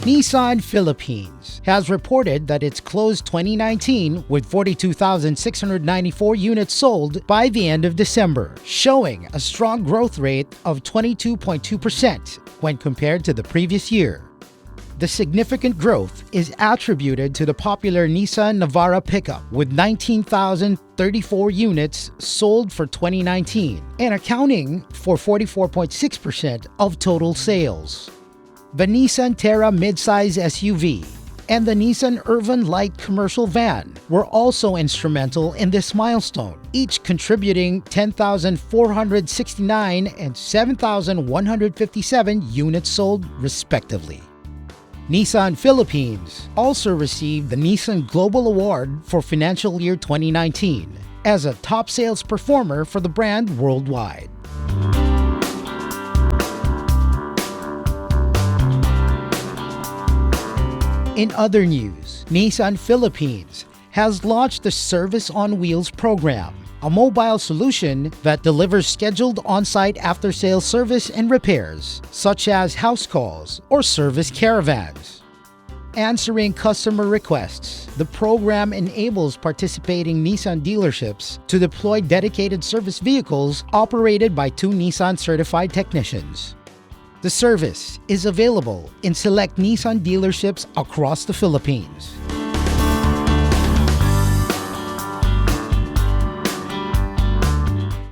Nissan Philippines has reported that it's closed 2019 with 42,694 units sold by the end of December, showing a strong growth rate of 22.2% when compared to the previous year. The significant growth is attributed to the popular Nissan Navara pickup with 19,034 units sold for 2019 and accounting for 44.6% of total sales. The Nissan Terra midsize SUV and the Nissan Urban Light commercial van were also instrumental in this milestone, each contributing 10,469 and 7,157 units sold respectively. Nissan Philippines also received the Nissan Global Award for financial year 2019 as a top sales performer for the brand worldwide. In other news, Nissan Philippines has launched the Service on Wheels program, a mobile solution that delivers scheduled on-site after-sales service and repairs, such as house calls or service caravans. Answering customer requests, the program enables participating Nissan dealerships to deploy dedicated service vehicles operated by 2 Nissan-certified technicians. The service is available in select Nissan dealerships across the Philippines.